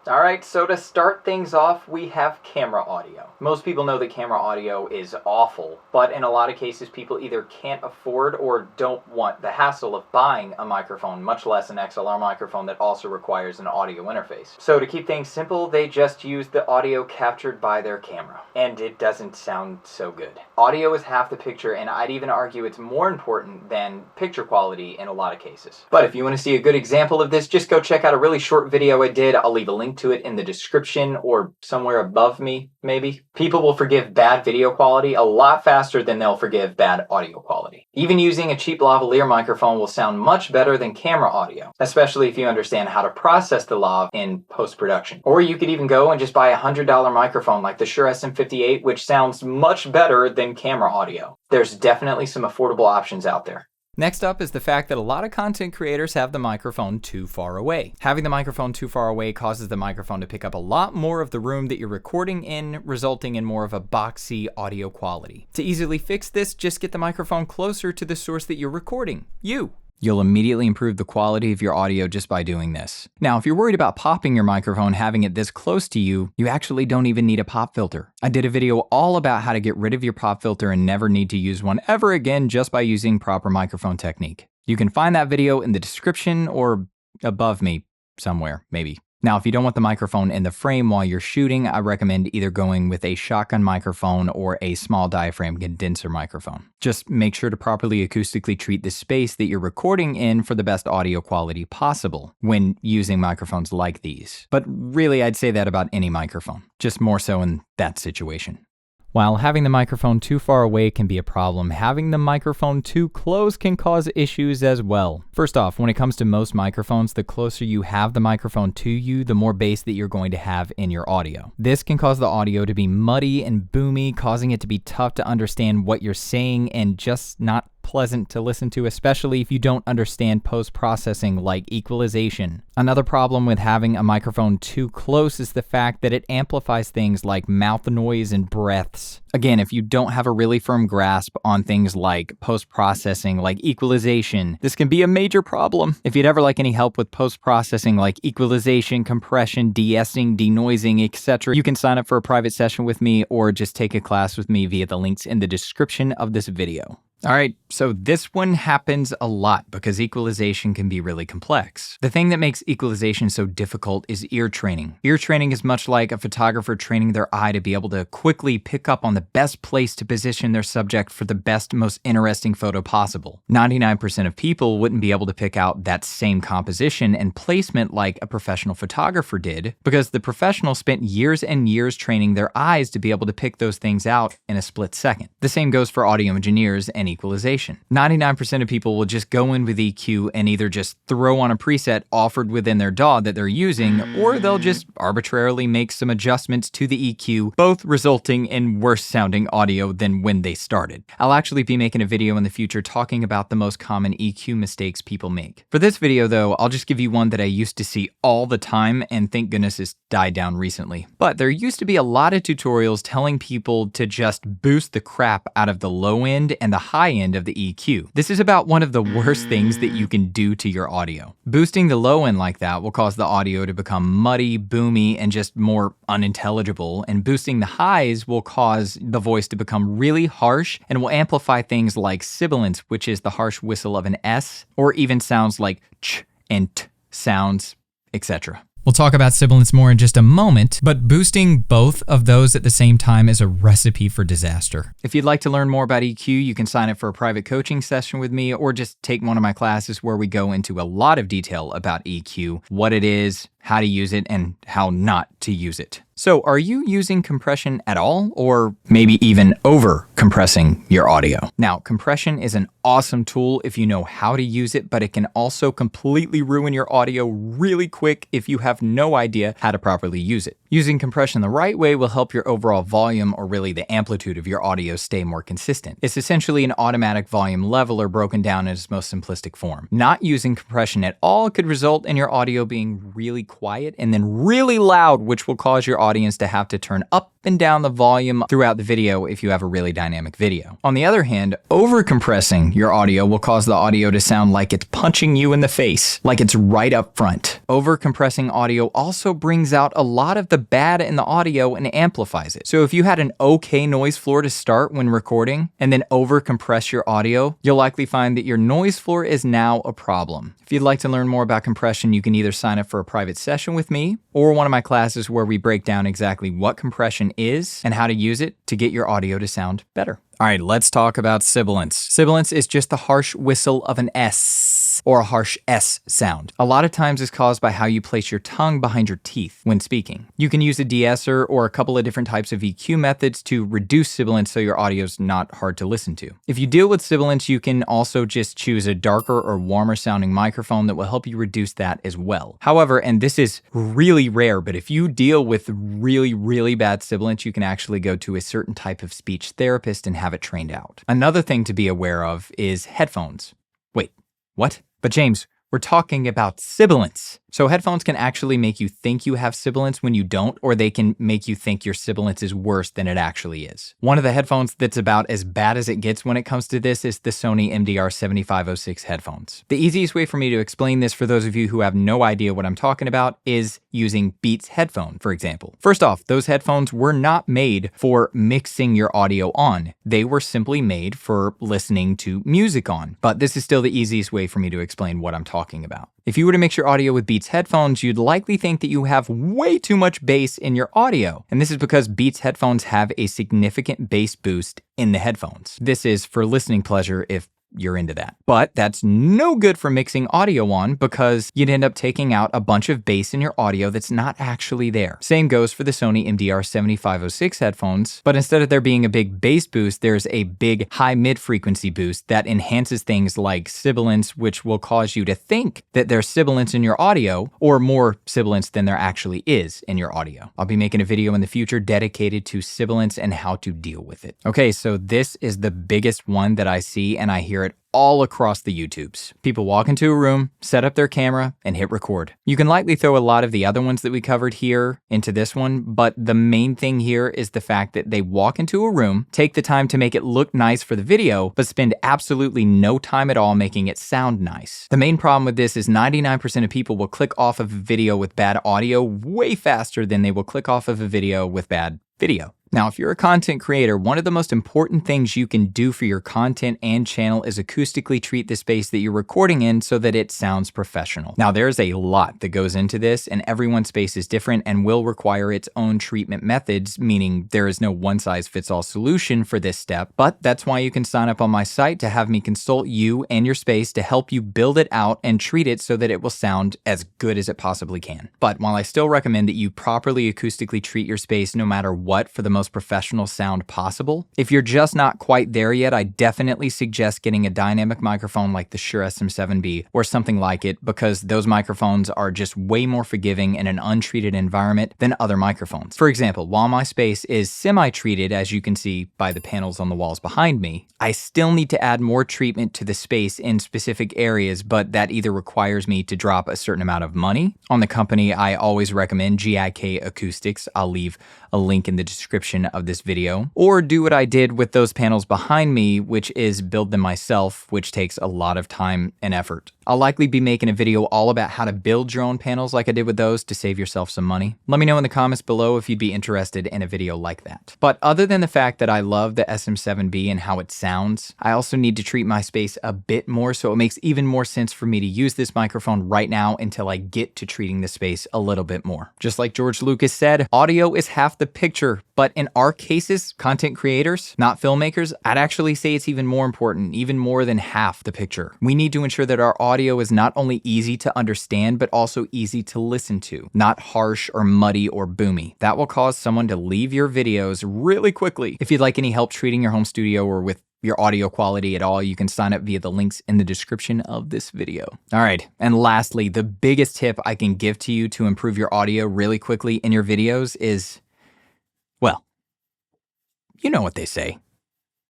Alright, so to start things off, we have camera audio. Most people know that camera audio is awful, but in a lot of cases people either can't afford or don't want the hassle of buying a microphone, much less an XLR microphone that also requires an audio interface. So to keep things simple, they just use the audio captured by their camera. And it doesn't sound so good. Audio is half the picture, and I'd even argue it's more important than picture quality in a lot of cases. But if you want to see a good example of this, just go check out a really short video I did. I'll leave a link to it in the description or somewhere above me, maybe. People will forgive bad video quality a lot faster than they'll forgive bad audio quality. Even using a cheap lavalier microphone will sound much better than camera audio, especially if you understand how to process the lav in post-production. Or you could even go and just buy a $100 microphone like the Shure SM58, which sounds much better than camera audio. There's definitely some affordable options out there. Next up is the fact that a lot of content creators have the microphone too far away. Having the microphone too far away causes the microphone to pick up a lot more of the room that you're recording in, resulting in more of a boxy audio quality. To easily fix this, just get the microphone closer to the source that you're recording, you. You'll immediately improve the quality of your audio just by doing this. Now, if you're worried about popping your microphone, having it this close to you, you actually don't even need a pop filter. I did a video all about how to get rid of your pop filter and never need to use one ever again just by using proper microphone technique. You can find that video in the description or above me somewhere, maybe. Now, if you don't want the microphone in the frame while you're shooting, I recommend either going with a shotgun microphone or a small diaphragm condenser microphone. Just make sure to properly acoustically treat the space that you're recording in for the best audio quality possible when using microphones like these. But really, I'd say that about any microphone, just more so in that situation. While having the microphone too far away can be a problem, having the microphone too close can cause issues as well. First off, when it comes to most microphones, the closer you have the microphone to you, the more bass that you're going to have in your audio. This can cause the audio to be muddy and boomy, causing it to be tough to understand what you're saying and just not pleasant to listen to, especially if you don't understand post-processing like equalization. Another problem with having a microphone too close is the fact that it amplifies things like mouth noise and breaths. Again, if you don't have a really firm grasp on things like post-processing like equalization, this can be a major problem. If you'd ever like any help with post-processing like equalization, compression, de-essing, denoising, etc., you can sign up for a private session with me or just take a class with me via the links in the description of this video. Alright, so this one happens a lot because equalization can be really complex. The thing that makes equalization so difficult is ear training. Ear training is much like a photographer training their eye to be able to quickly pick up on the best place to position their subject for the best, most interesting photo possible. 99% of people wouldn't be able to pick out that same composition and placement like a professional photographer did because the professional spent years and years training their eyes to be able to pick those things out in a split second. The same goes for audio engineers and equalization. 99% of people will just go in with EQ and either just throw on a preset offered within their DAW that they're using, or they'll just arbitrarily make some adjustments to the EQ, both resulting in worse sounding audio than when they started. I'll actually be making a video in the future talking about the most common EQ mistakes people make. For this video though, I'll just give you one that I used to see all the time and thank goodness it's died down recently. But there used to be a lot of tutorials telling people to just boost the crap out of the low end and the high end of the EQ. This is about one of the worst things that you can do to your audio. Boosting the low end like that will cause the audio to become muddy, boomy, and just more unintelligible, and boosting the highs will cause the voice to become really harsh and will amplify things like sibilance, which is the harsh whistle of an S, or even sounds like ch and t sounds, etc. We'll talk about sibilance more in just a moment, but boosting both of those at the same time is a recipe for disaster. If you'd like to learn more about EQ, you can sign up for a private coaching session with me or just take one of my classes where we go into a lot of detail about EQ, what it is, how to use it, and how not to use it. So are you using compression at all, or maybe even over compressing your audio? Now, compression is an awesome tool if you know how to use it, but it can also completely ruin your audio really quick if you have no idea how to properly use it. Using compression the right way will help your overall volume, or really the amplitude of your audio, stay more consistent. It's essentially an automatic volume leveler broken down in its most simplistic form. Not using compression at all could result in your audio being really quiet and then really loud, which will cause your audience to have to turn up and down the volume throughout the video if you have a really dynamic video. On the other hand, over-compressing your audio will cause the audio to sound like it's punching you in the face, like it's right up front. Over-compressing audio also brings out a lot of the bad in the audio and amplifies it. So if you had an okay noise floor to start when recording and then over-compress your audio, you'll likely find that your noise floor is now a problem. If you'd like to learn more about compression, you can either sign up for a private session with me or one of my classes where we break down exactly what compression is and how to use it to get your audio to sound better. All right, let's talk about sibilance. Sibilance is just the harsh whistle of an S or a harsh S sound. A lot of times it's caused by how you place your tongue behind your teeth when speaking. You can use a de-esser or a couple of different types of EQ methods to reduce sibilance so your audio's not hard to listen to. If you deal with sibilance, you can also just choose a darker or warmer sounding microphone that will help you reduce that as well. However, and this is really rare, but if you deal with really bad sibilance, you can actually go to a certain type of speech therapist and have it trained out. Another thing to be aware of is headphones. Wait, what? But James, we're talking about sibilance. So headphones can actually make you think you have sibilance when you don't, or they can make you think your sibilance is worse than it actually is. One of the headphones that's about as bad as it gets when it comes to this is the Sony MDR7506 headphones. The easiest way for me to explain this for those of you who have no idea what I'm talking about is using Beats headphone, for example. First off, those headphones were not made for mixing your audio on. They were simply made for listening to music on. But this is still the easiest way for me to explain what I'm talking about. If you were to mix your audio with Beats headphones, you'd likely think that you have way too much bass in your audio. And this is because Beats headphones have a significant bass boost in the headphones. This is for listening pleasure if you're into that. But that's no good for mixing audio on because you'd end up taking out a bunch of bass in your audio that's not actually there. Same goes for the Sony MDR7506 headphones, but instead of there being a big bass boost, there's a big high mid frequency boost that enhances things like sibilance, which will cause you to think that there's sibilance in your audio or more sibilance than there actually is in your audio. I'll be making a video in the future dedicated to sibilance and how to deal with it. Okay, so this is the biggest one that I see and I hear it all across the YouTubes. People walk into a room, set up their camera, and hit record. You can likely throw a lot of the other ones that we covered here into this one, but the main thing here is the fact that they walk into a room, take the time to make it look nice for the video, but spend absolutely no time at all making it sound nice. The main problem with this is 99% of people will click off of a video with bad audio way faster than they will click off of a video with bad video. Now, if you're a content creator, one of the most important things you can do for your content and channel is acoustically treat the space that you're recording in so that it sounds professional. Now, there's a lot that goes into this, and everyone's space is different and will require its own treatment methods, meaning there is no one-size-fits-all solution for this step, but that's why you can sign up on my site to have me consult you and your space to help you build it out and treat it so that it will sound as good as it possibly can. But while I still recommend that you properly acoustically treat your space no matter what for the most professional sound possible, if you're just not quite there yet, I definitely suggest getting a dynamic microphone like the Shure SM7B or something like it, because those microphones are just way more forgiving in an untreated environment than other microphones. For example, while my space is semi-treated, as you can see by the panels on the walls behind me, I still need to add more treatment to the space in specific areas, but that either requires me to drop a certain amount of money on the company. I always recommend GIK Acoustics. I'll leave a link in the description of this video, or do what I did with those panels behind me, which is build them myself, which takes a lot of time and effort. I'll likely be making a video all about how to build your own panels like I did with those to save yourself some money. Let me know in the comments below if you'd be interested in a video like that. But other than the fact that I love the SM7B and how it sounds, I also need to treat my space a bit more, so it makes even more sense for me to use this microphone right now until I get to treating the space a little bit more. Just like George Lucas said, audio is half the picture, but in our cases, content creators, not filmmakers, I'd actually say it's even more important, even more than half the picture. We need to ensure that our audio is not only easy to understand, but also easy to listen to, not harsh or muddy or boomy. That will cause someone to leave your videos really quickly. If you'd like any help treating your home studio or with your audio quality at all, you can sign up via the links in the description of this video. All right, and lastly, the biggest tip I can give to you to improve your audio really quickly in your videos is, well, you know what they say.